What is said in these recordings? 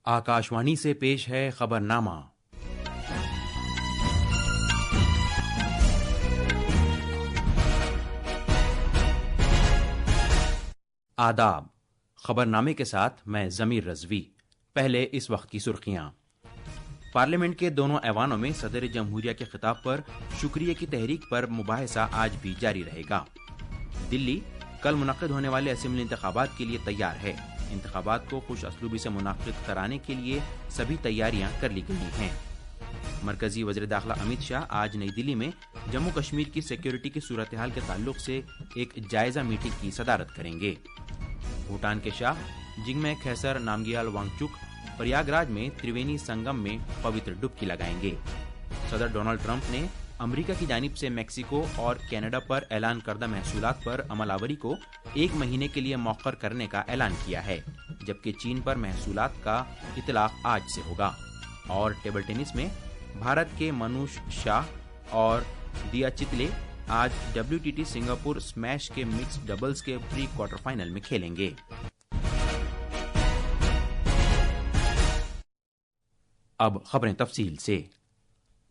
आकाशवाणी से पेश है खबरनामा। आदाब। खबरनामे के साथ मैं जमीर रजवी। पहले इस वक्त की सुर्खियां। पार्लियामेंट के दोनों ऐवानों में सदर जमहूरिया के खिताब पर शुक्रिया की तहरीक पर मुबाहिसा आज भी जारी रहेगा। दिल्ली कल मुनक्किद होने वाले असेंबली इंतखाबात के लिए तैयार है। इंतखाबात को खुश असलूबी से मुनक्किद कराने के लिए सभी तैयारियां कर ली गई हैं। मरकजी वज़ीर दाखिला अमित शाह आज नई दिल्ली में जम्मू कश्मीर की सिक्योरिटी की सूरत हाल के ताल्लुक से एक जायजा मीटिंग की सदारत करेंगे। भूटान के शाह जिग्मे खेसर नामग्याल वांगचुक प्रयागराज में त्रिवेणी संगम में पवित्र डुबकी लगाएंगे। सदर डोनाल्ड ट्रंप ने अमेरिका की जानिब से मेक्सिको और कनाडा पर ऐलान करदा महसूलात पर अमलावरी को 1 महीने के लिए मौखर करने का ऐलान किया है, जबकि चीन पर महसूलात का इतलाक आज से होगा। और टेबल टेनिस में भारत के मनुष शाह और दिया चितले आज WTT सिंगापुर स्मैश के मिक्स डबल्स के प्री क्वार्टर फाइनल में खेलेंगे। अब खबरें तफसील से।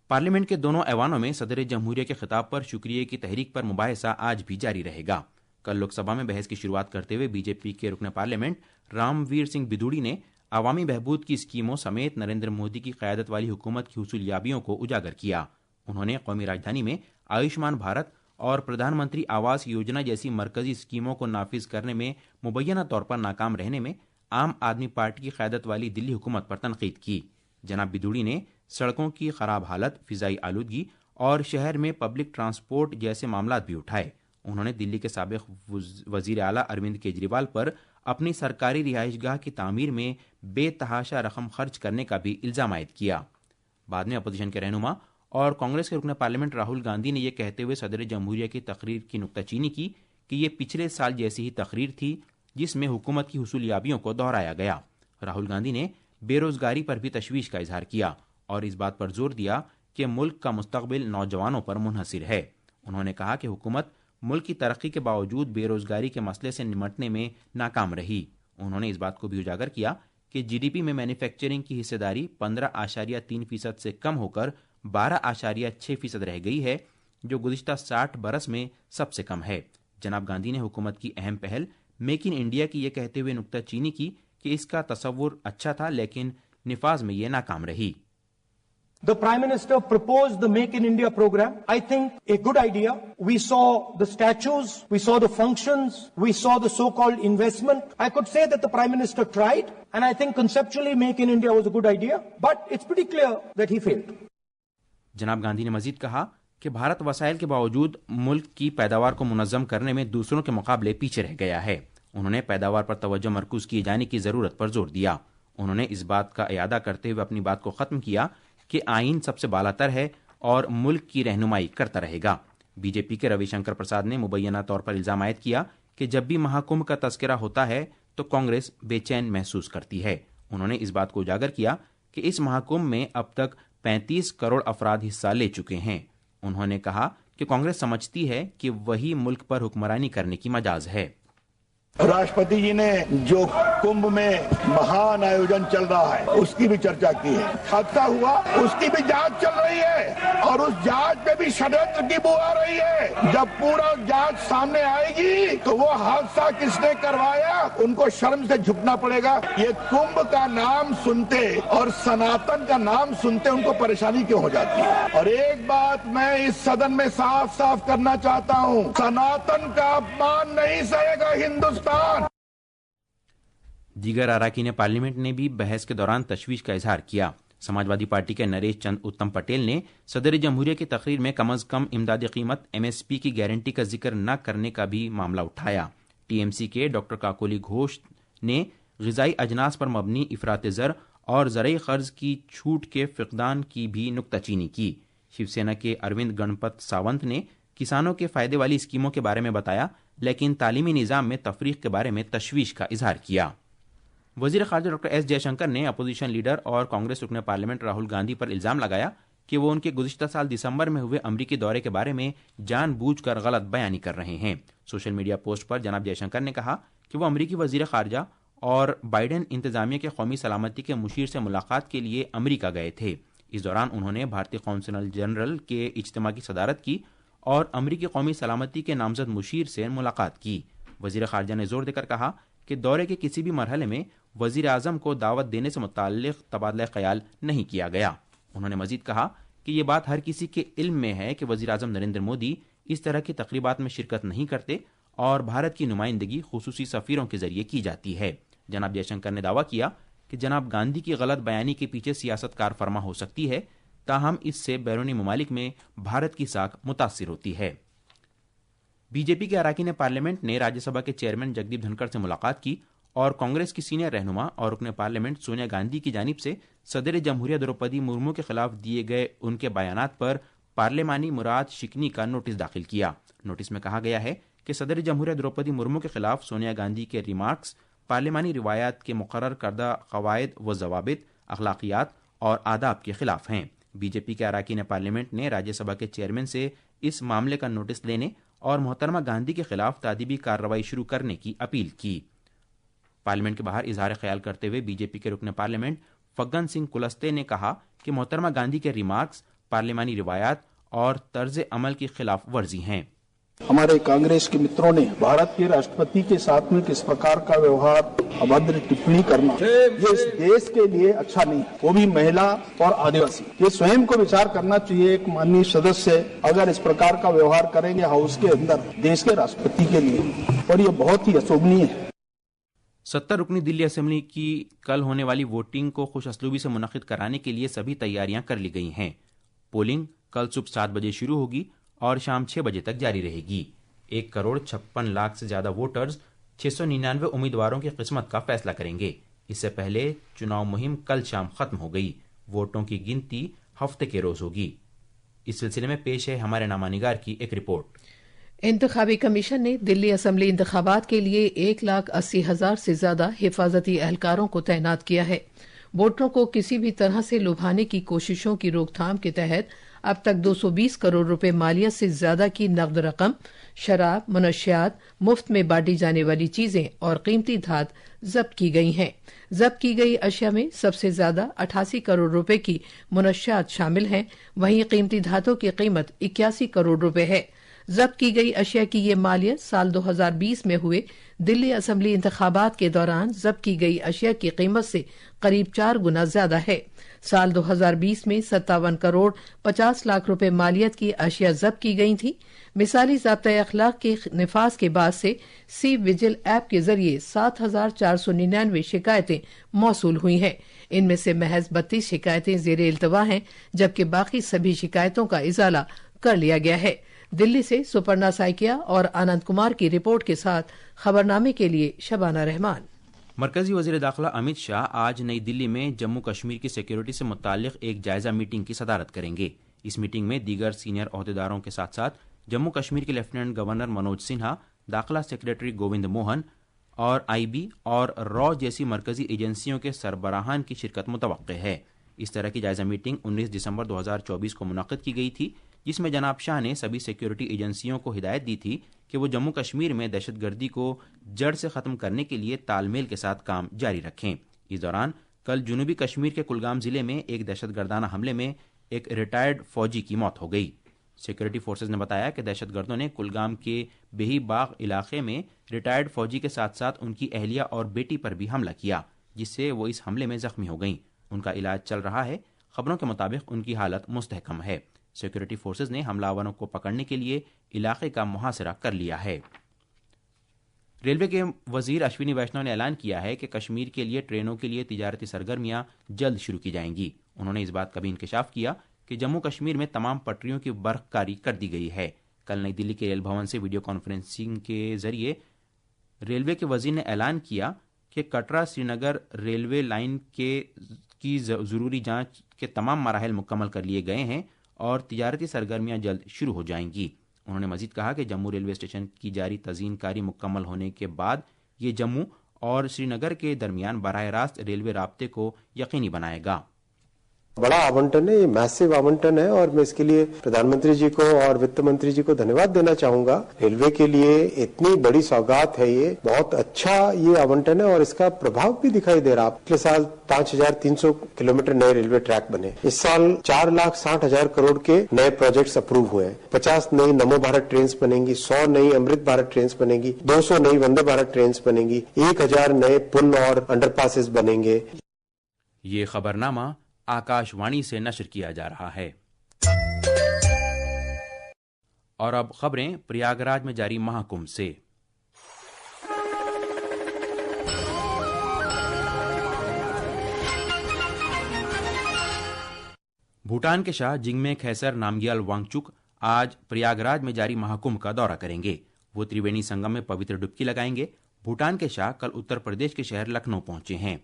पार्लियामेंट के दोनों ऐवानों में सदर जमहूरिया के खिताब पर शुक्रिया की तहरीक पर मुबाहिसा आज भी जारी रहेगा। कल लोकसभा में बहस की शुरुआत करते हुए बीजेपी के रुकन पार्लियामेंट रामवीर सिंह बिदूड़ी ने अवामी बहबूद की स्कीमों समेत नरेंद्र मोदी की क़यादत वाली हुकूमत की हुसूलियाबियों को उजागर किया। उन्होंने कौमी राजधानी में आयुष्मान भारत और प्रधानमंत्री आवास योजना जैसी मरकजी स्कीमों को नाफिज करने में मुबैना तौर पर नाकाम रहने में आम आदमी पार्टी की क़यादत वाली दिल्ली हुकूमत पर तनकीद की। जनाब बिदूड़ी ने सड़कों की खराब हालत, फिजाई आलूदगी और शहर में पब्लिक ट्रांसपोर्ट जैसे मामलात भी उठाए। उन्होंने दिल्ली के साबिक वजीर आला अरविंद केजरीवाल पर अपनी सरकारी रिहाइशगाह की तामीर में बेतहाशा रकम खर्च करने का भी इल्ज़ाम आयद किया। बाद में अपोजिशन के रहनुमा और कांग्रेस के रुकन पार्लियामेंट राहुल गांधी ने यह कहते हुए सदर जमहूरिया की तकरीर की नुक्ताचीनी की कि ये पिछले साल जैसी ही तकरीर थी जिसमें हुकूमत की हुसूलियाबियों को दोहराया गया। राहुल गांधी ने बेरोजगारी पर भी तशवीश का इजहार किया और इस बात पर जोर दिया कि मुल्क का मुस्तकबिल नौजवानों पर मुनहसिर है। उन्होंने कहा कि हुकूमत मुल्क की तरक्की के बावजूद बेरोजगारी के मसले से निमटने में नाकाम रही। उन्होंने इस बात को भी उजागर किया कि GDP में मैन्युफैक्चरिंग की हिस्सेदारी 15.3% से कम होकर 12.6% रह गई है, जो गुज़िश्ता 60 बरस में सबसे कम है। जनाब गांधी ने हुकूमत की अहम पहल मेक इन इंडिया की यह कहते हुए नुक्ताचीनी की कि इसका तसव्वुर अच्छा था लेकिन निफाज में यह नाकाम रही। The Prime Minister proposed the Make in India program. I think a good idea. We saw the statues, we saw the functions, we saw the so-called investment. I could say that the Prime Minister tried, and I think conceptually Make in India was a good idea, but it's pretty clear that he failed. जनाब गांधी ने मजीद कहा कि भारत वसाइल के बावजूद मुल्क की पैदावार को मुनज़्ज़म करने में दूसरों के मुकाबले पीछे रह गया है। उन्होंने पैदावार पर तवज्जो मरकूज किए जाने की ज़रूरत पर जोर दिया। उन्होंने इस बात का इयादा करते हुए अपनी बात को ख़त्म किया कि आइन सबसे बालातर है और मुल्क की रहनुमाई करता रहेगा। बीजेपी के रविशंकर प्रसाद ने मुबैना तौर पर इल्ज़ाम आयद किया कि जब भी महाकुंभ का तस्करा होता है तो कांग्रेस बेचैन महसूस करती है। उन्होंने इस बात को उजागर किया कि इस महाकुंभ में अब तक 35 करोड़ अफराद हिस्सा ले चुके हैं। उन्होंने कहा कि कांग्रेस समझती है कि वही मुल्क पर हुक्मरानी करने की मजाज है। राष्ट्रपति जी ने जो कुंभ में महान आयोजन चल रहा है उसकी भी चर्चा की है। हादसा हुआ उसकी भी जांच चल रही है और उस जांच में भी षड्यंत्र की बू आ रही है। जब पूरा जांच सामने आएगी तो वो हादसा किसने करवाया उनको शर्म से झुकना पड़ेगा। ये कुंभ का नाम सुनते और सनातन का नाम सुनते उनको परेशानी क्यों हो जाती है। और एक बात मैं इस सदन में साफ साफ करना चाहता हूँ, सनातन का अपमान नहीं सहेगा हिंदुस्तान। दीगर अराकीन पार्लियामेंट ने भी बहस के दौरान तशवीश का इजहार किया। समाजवादी पार्टी के नरेश चंद उत्तम पटेल ने सदर जमहूरिया की तकरीर में कम अज कम इमदादी कीमत MSP की गारंटी का जिक्र न करने का भी मामला उठाया। TMC के डॉक्टर काकोली घोष ने ग़िज़ाई अजनास पर मबनी इफरात ज़र और ज़रई क़र्ज़ की छूट के फ़क़दान की भी नुक्ताचीनी की। शिवसेना के अरविंद गणपत सावंत ने किसानों के फ़ायदे वाली स्कीमों के बारे में बताया, लेकिन तालीमी निज़ाम में तफरीक के बारे में तशवीश का इजहार किया। वज़ीर ख़ारजा डॉक्टर S जयशंकर ने अपोजिशन लीडर और कांग्रेस रुकन पार्लियामेंट राहुल गांधी पर इल्ज़ाम लगाया कि वो उनके गुज़िश्ता साल दिसंबर में हुए अमरीकी दौरे के बारे में जानबूझकर गलत बयानी कर रहे हैं। सोशल मीडिया पोस्ट पर जनाब जयशंकर ने कहा कि वो अमरीकी वज़ीर ख़ारजा اور بائیڈن انتظامیہ کے قومی سلامتی کے مشیر سے ملاقات کے لیے امریکہ گئے تھے۔ اس دوران انہوں نے بھارتی قونصل جنرل کے اجتماع کی صدارت کی اور امریکی قومی سلامتی کے نامزد مشیر سے ملاقات کی۔ وزیر خارجہ نے زور دے کر کہا کہ دورے کے کسی بھی مرحلے میں وزیر اعظم کو دعوت دینے سے متعلق تبادلہ خیال نہیں کیا گیا۔ انہوں نے مزید کہا کہ یہ بات ہر کسی کے علم میں ہے کہ وزیر اعظم نریندر مودی اس طرح کی تقریبات میں شرکت نہیں کرتے اور بھارت کی نمائندگی خصوصی سفیروں کے ذریعے کی جاتی ہے۔ جناب جے شنکر نے دعویٰ کیا کہ جناب گاندھی کی غلط بیانی کے پیچھے سیاست کار فرما ہو سکتی ہے، تاہم اس سے بیرونی ممالک میں بھارت کی ساکھ متاثر ہوتی ہے۔ بی جے پی کے اراکین پارلیمنٹ نے راجیہ سبھا کے چیئرمین جگدیپ دھنکر سے ملاقات کی اور کانگریس کی سینئر رہنما اور رکن پارلیمنٹ سونیا گاندھی کی جانب سے صدر جمہوریہ دروپدی مرمو کے خلاف دیے گئے ان کے بیانات پر پارلیمانی مراد شکنی کا نوٹس داخل کیا۔ نوٹس میں کہا گیا ہے کہ صدر جمہوریہ دروپدی مرمو کے خلاف سونیا گاندھی کے ریمارکس پارلیمانی روایات کے مقرر کردہ قواعد و ضوابط، اخلاقیات اور آداب کے خلاف ہیں۔ بی جے پی کے اراکین پارلیمنٹ نے راجیہ سبھا کے چیئرمین سے اس معاملے کا نوٹس لینے اور محترمہ گاندھی کے خلاف تادیبی کارروائی شروع کرنے کی اپیل کی۔ پارلیمنٹ کے باہر اظہار خیال کرتے ہوئے بی جے پی کے رکن پارلیمنٹ فگن سنگھ کلستے نے کہا کہ محترمہ گاندھی کے ریمارکس پارلیمانی روایات اور طرز عمل کی خلاف ورزی ہیں۔ ہمارے کانگریس کے متروں نے بھارت کے راشٹرپتی کے ساتھ میں کس پرکار کا ویوہار، ابھدر ٹپنی کرنا یہ اس دیش کے لیے اچھا نہیں، وہ بھی مہیلا اور آدیواسی۔ یہ سوئم کو وچار کرنا چاہیے، ایک ماننی سدسیہ اگر اس پرکار کا ویوہار کریں گے ہاؤس کے اندر دیش کے راشٹرپتی کے لیے، اور یہ بہت ہی اشوبھنیہ ہے۔ 70 رکنی دلی اسمبلی کی کل ہونے والی ووٹنگ کو خوش اسلوبی سے منعقد کرانے کے لیے سبھی تیاریاں کر لی گئی ہیں۔ پولنگ کل صبح 7 بجے شروع ہوگی اور شام 6 بجے تک جاری رہے گی۔ 1,56,00,000 سے زیادہ ووٹرز 699 امیدواروں کی قسمت کا فیصلہ کریں گے۔ اس سے پہلے چناؤ مہم کل شام ختم ہو گئی۔ ووٹوں کی گنتی ہفتے کے روز ہوگی۔ اس سلسلے میں پیش ہے ہمارے نامہ نگار کی ایک رپورٹ۔ انتخابی کمیشن نے دلی اسمبلی انتخابات کے لیے 1,80,000 سے زیادہ حفاظتی اہلکاروں کو تعینات کیا ہے۔ ووٹروں کو کسی بھی طرح سے لبھانے کی کوششوں کی روک تھام کے تحت اب تک 220 کروڑ روپے مالیت سے زیادہ کی نقد رقم، شراب، منشیات، مفت میں بانٹی جانے والی چیزیں اور قیمتی دھات ضبط کی گئی ہیں۔ ضبط کی گئی اشیاء میں سب سے زیادہ 88 کروڑ روپے کی منشیات شامل ہیں، وہیں قیمتی دھاتوں کی قیمت 81 کروڑ روپے ہے۔ ضبط کی گئی اشیاء کی یہ مالیت سال 2020 میں ہوئے دلی اسمبلی انتخابات کے دوران ضبط کی گئی اشیاء کی قیمت سے قریب 4 گنا زیادہ ہے۔ سال 2020 میں 57 کروڑ 50 لاکھ روپے مالیت کی اشیاء ضبط کی گئی تھیں۔ مثالی ضابطۂ اخلاق کے نفاذ کے بعد سے سی وجل ایپ کے ذریعے 7,499 شکایتیں موصول ہوئی ہیں۔ ان میں سے محض 32 شکایتیں زیر التوا ہیں، جبکہ باقی سبھی شکایتوں کا ازالہ کر لیا گیا ہے۔ دلی سے سپرنا سائکیا اور آنند کمار کی رپورٹ کے ساتھ خبرنامے کے لیے شبانہ رحمان۔ مرکزی وزیر داخلہ امت شاہ آج نئی دلی میں جموں کشمیر کی سیکیورٹی سے متعلق ایک جائزہ میٹنگ کی صدارت کریں گے۔ اس میٹنگ میں دیگر سینئر عہدیداروں کے ساتھ ساتھ جموں کشمیر کے لیفٹیننٹ گورنر منوج سنہا، داخلہ سیکریٹری گووند موہن اور آئی بی اور را جیسی مرکزی ایجنسیوں کے سربراہان کی شرکت متوقع ہے۔ اس طرح کی جائزہ میٹنگ 19 دسمبر 2024 کو منعقد کی گئی تھی، جس میں جناب شاہ نے سبھی سیکیورٹی ایجنسیوں کو ہدایت دی تھی کہ وہ جموں کشمیر میں دہشت گردی کو جڑ سے ختم کرنے کے لیے تال میل کے ساتھ کام جاری رکھیں۔ اس دوران کل جنوبی کشمیر کے کلگام ضلع میں ایک دہشت گردانہ حملے میں ایک ریٹائرڈ فوجی کی موت ہو گئی۔ سیکورٹی فورسز نے بتایا کہ دہشت گردوں نے کلگام کے بہی باغ علاقے میں ریٹائرڈ فوجی کے ساتھ ساتھ ان کی اہلیہ اور بیٹی پر بھی حملہ کیا، جس سے وہ اس حملے میں زخمی ہو گئیں۔ ان کا علاج چل رہا ہے۔ خبروں کے مطابق ان کی حالت مستحکم ہے۔ سیکورٹی فورسز نے حملہ آوروں کو پکڑنے کے لیے علاقے کا محاصرہ کر لیا ہے۔ ریلوے کے وزیر اشونی ویشنو نے اعلان کیا ہے کہ کشمیر کے لیے ٹرینوں کے لیے تجارتی سرگرمیاں جلد شروع کی جائیں گی۔ انہوں نے اس بات کا بھی انکشاف کیا کہ جموں کشمیر میں تمام پٹریوں کی برق کاری کر دی گئی ہے۔ کل نئی دلی کے ریل بھون سے ویڈیو کانفرنسنگ کے ذریعے ریلوے کے وزیر نے اعلان کیا کہ کٹرا سری نگر ریلوے لائن کی ضروری جانچ کے تمام مراحل مکمل کر لیے گئے ہیں اور تجارتی سرگرمیاں جلد شروع ہو جائیں گی۔ انہوں نے مزید کہا کہ جموں ریلوے اسٹیشن کی جاری تزئین کاری مکمل ہونے کے بعد یہ جموں اور سری نگر کے درمیان براہ راست ریلوے رابطے کو یقینی بنائے گا۔ बड़ा आवंटन है, ये मैसिव आवंटन है और मैं इसके लिए प्रधानमंत्री जी को और वित्त मंत्री जी को धन्यवाद देना चाहूंगा। रेलवे के लिए इतनी बड़ी सौगात है, ये बहुत अच्छा ये आवंटन है और इसका प्रभाव भी दिखाई दे रहा। पिछले साल 5,300 किलोमीटर नए रेलवे ट्रैक बने, इस साल 4,60,000 करोड़ के नए प्रोजेक्ट्स अप्रूव हुए हैं, 50 नई नमो भारत ट्रेन बनेंगी, 100 नई अमृत भारत ट्रेन बनेंगी, 200 नई वंदे भारत ट्रेन बनेंगी, 1,000 नए पुल और अंडरपासेस बनेंगे। ये खबरनामा आकाशवाणी से नश्र किया जा रहा है। और अब खबरें प्रयागराज में जारी महाकुंभ से। भूटान के शाह जिग्मे खेसर नामग्याल वांगचुक आज प्रयागराज में जारी महाकुंभ का दौरा करेंगे। वो त्रिवेणी संगम में पवित्र डुबकी लगाएंगे। भूटान के शाह कल उत्तर प्रदेश के शहर लखनऊ पहुंचे हैं।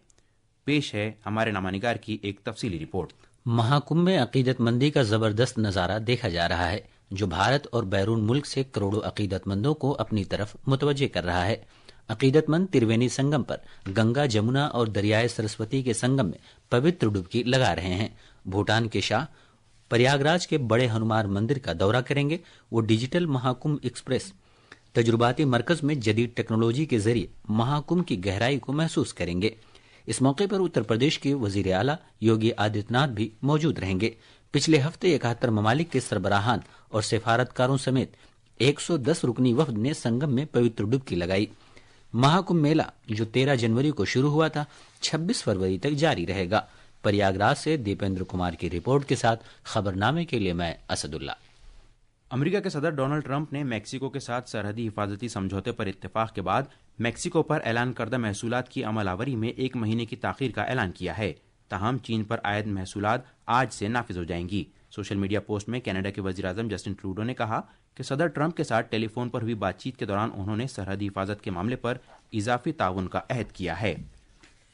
पेश है हमारे नामानिगार की एक तफसीली रिपोर्ट। महाकुंभ में अकीदतमंदी का जबरदस्त नजारा देखा जा रहा है, जो भारत और बैरून मुल्क से करोड़ों अकीदतमंदों को अपनी तरफ मुतवज्जे कर रहा है। अकीदतमंद त्रिवेणी संगम पर गंगा, जमुना और दरियाए सरस्वती के संगम में पवित्र डुबकी लगा रहे हैं। भूटान के शाह प्रयागराज के बड़े हनुमान मंदिर का दौरा करेंगे। वो डिजिटल महाकुंभ एक्सप्रेस तजुर्बाती मरकज में जदीद टेक्नोलॉजी के जरिए महाकुंभ की गहराई को महसूस करेंगे। इस मौके पर उत्तर प्रदेश के वजीर आला योगी आदित्यनाथ भी मौजूद रहेंगे। पिछले हफ्ते 71 ममालिक के सरबराहान और सिफारतकारों समेत 110 रुकनी वफद ने संगम में पवित्र डुबकी लगाई। महाकुंभ मेला जो 13 जनवरी को शुरू हुआ था, 26 फरवरी तक जारी रहेगा। प्रयागराज से दीपेंद्र कुमार की रिपोर्ट के साथ खबरनामे के लिए मैं असदुल्ला। अमेरिका के सदर डोनाल्ड ट्रंप ने मेक्सिको के साथ सरहदी हिफाजती समझौते पर इत्तेफाक के बाद मेक्सिको पर ऐलान करदा महसूलात की अमलावरी में 1 महीने की ताखीर का ऐलान किया है। ताहम चीन पर आयद महसूलात आज से नाफिज हो जाएंगी। सोशल मीडिया पोस्ट में कनाडा के वज़ीर-ए-आज़म जस्टिन ट्रूडो ने कहा कि सदर ट्रंप के साथ टेलीफोन पर हुई बातचीत के दौरान उन्होंने सरहदी हिफाजत के मामले पर इजाफी ताउन का अहद किया है।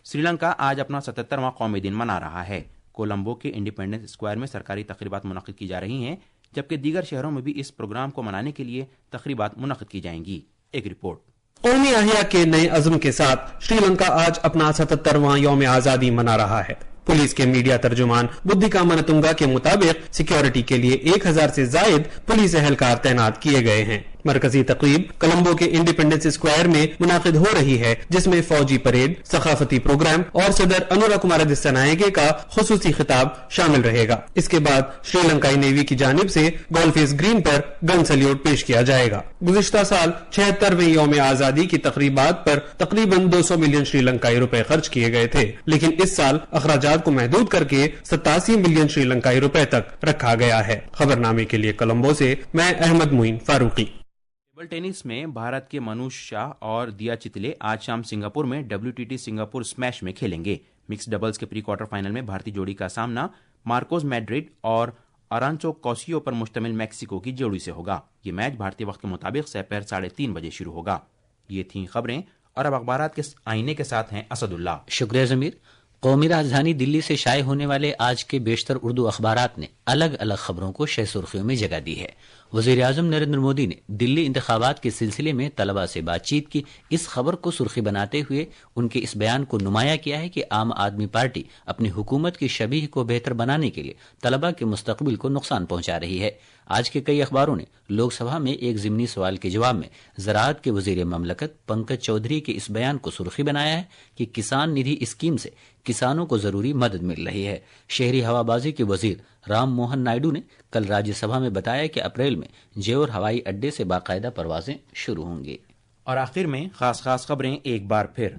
श्रीलंका आज अपना 77वां कौमी दिन मना रहा है। कोलंबो के इंडिपेंडेंस स्क्वायर में सरकारी तकरीबात मुनक्किद की जा रही हैं, जबकि दीगर शहरों में भी इस प्रोग्राम को मनाने के लिए तकरीबात मुनक्किद की जाएंगी। एक रिपोर्ट। कौमी अहिया के नए अज़्म के साथ श्रीलंका आज अपना 77वां यौम आजादी मना रहा है। पुलिस के मीडिया तर्जुमान बुद्धिका मनतुंगा के मुताबिक सिक्योरिटी के लिए 1000 से जायद पुलिस एहलकार तैनात किए गए हैं। मरकजी तकरीब कोलंबो के इंडिपेंडेंस स्क्वायर में मुनाकिद हो रही है, जिसमें फौजी परेड, सकाफती प्रोग्राम और सदर अनुरा कुमार दिस्सनायके का खुसूसी खिताब शामिल रहेगा। इसके बाद श्रीलंकाई नेवी की जानिब से गोल्फेस ग्रीन पर गन सल्यूट पेश किया जाएगा। गुज़िश्ता साल 76वें यौम आजादी की तकरीबात पर तकरीबन 200 मिलियन श्रीलंकाई रुपए खर्च किए गए थे, लेकिन इस साल अखराजात को महदूद करके 87 मिलियन श्रीलंकाई रुपए तक रखा गया है। खबरनामे के लिए कोलंबो से मैं अहमद मुइन फारूकी। टेबल टेनिस में भारत के मनुष शाह और दिया चितले आज शाम सिंगापुर में WTT सिंगापुर स्मैश में खेलेंगे। मिक्स डबल्स के प्री क्वार्टर फाइनल में भारतीय जोड़ी का सामना मार्कोस मैड्रिड और अरांचो कॉसियो पर मुश्तमिल मैक्सिको की जोड़ी से होगा। ये मैच भारतीय वक्त के मुताबिक दोपहर 3:30 बजे शुरू होगा। ये थी खबरें और अब अखबारात के आईने के साथ हैं असदुल्ला। शुक्रिया जमीर। कौमी राजधानी दिल्ली से शाये होने वाले आज के बेशतर उर्दू अखबारात ने अलग अलग खबरों को शह सुर्खियों में जगह दी है। वज़ीर आज़म नरेंद्र मोदी ने दिल्ली इंतखाबात के सिलसिले में तलबा से बातचीत की। इस खबर को सुर्खी बनाते हुए उनके इस बयान को नुमाया किया है कि आम आदमी पार्टी अपनी हुकूमत की शबीह को बेहतर बनाने के लिए तलबा के मुस्तकबिल को नुकसान पहुंचा रही है। आज के कई अखबारों ने लोकसभा में एक ज़िमनी सवाल के जवाब में ज़राअत के वज़ीर ममलकत पंकज चौधरी के इस बयान को सुर्खी बनाया है कि किसान निधि स्कीम से किसानों को जरूरी मदद मिल रही है। शहरी हवाबाजी के वजीर राम मोहन नायडू ने कल राज्यसभा में बताया कि अप्रैल में जेवर हवाई अड्डे से बाकायदा परवाजें शुरू होंगी। और आखिर में खास खबरें एक बार फिर।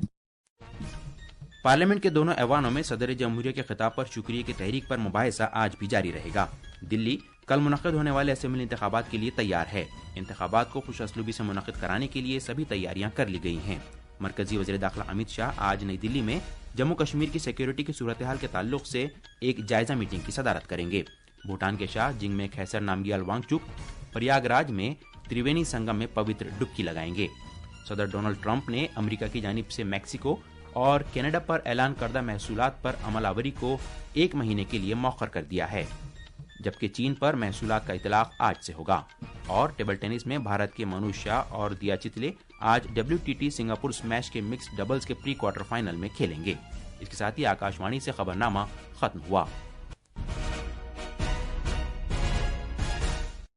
पार्लियामेंट के दोनों ऐवानों में सदर जमहूरिया के खिताब पर शुक्रिया की तहरीक पर मुबाहिसा आज भी जारी रहेगा। दिल्ली कल मुनक्किद होने वाले असेंबली इंतखाबात के लिए तैयार है। इंतखाबात को खुश असलूबी से मुनक्किद कराने के लिए सभी तैयारियां कर ली गई हैं। मरकजी वज़ीर दाखिला अमित शाह आज नई दिल्ली में जम्मू कश्मीर की सिक्योरिटी की सूरत हाल के ताल्लुक से एक जायजा मीटिंग की सदारत करेंगे। भूटान के शाह जिग्मे खेसर नामग्याल वांगचुक प्रयागराज में त्रिवेणी संगम में पवित्र डुबकी लगाएंगे। सदर डोनाल्ड ट्रंप ने अमेरिका की जानिब से मैक्सिको और कनाडा पर ऐलान करदा महसूलात पर अमलावरी को 1 महीने के लिए मौखर कर दिया है, जबकि चीन पर महसूलात का इतलाक आज से होगा। और टेबल टेनिस में भारत के मनुष शाह और दिया चितले आज WTT सिंगापुर स्मैश के मिक्स डबल्स के प्री क्वार्टर फाइनल में खेलेंगे। इसके साथ ही आकाशवाणी से खबरनामा खत्म हुआ।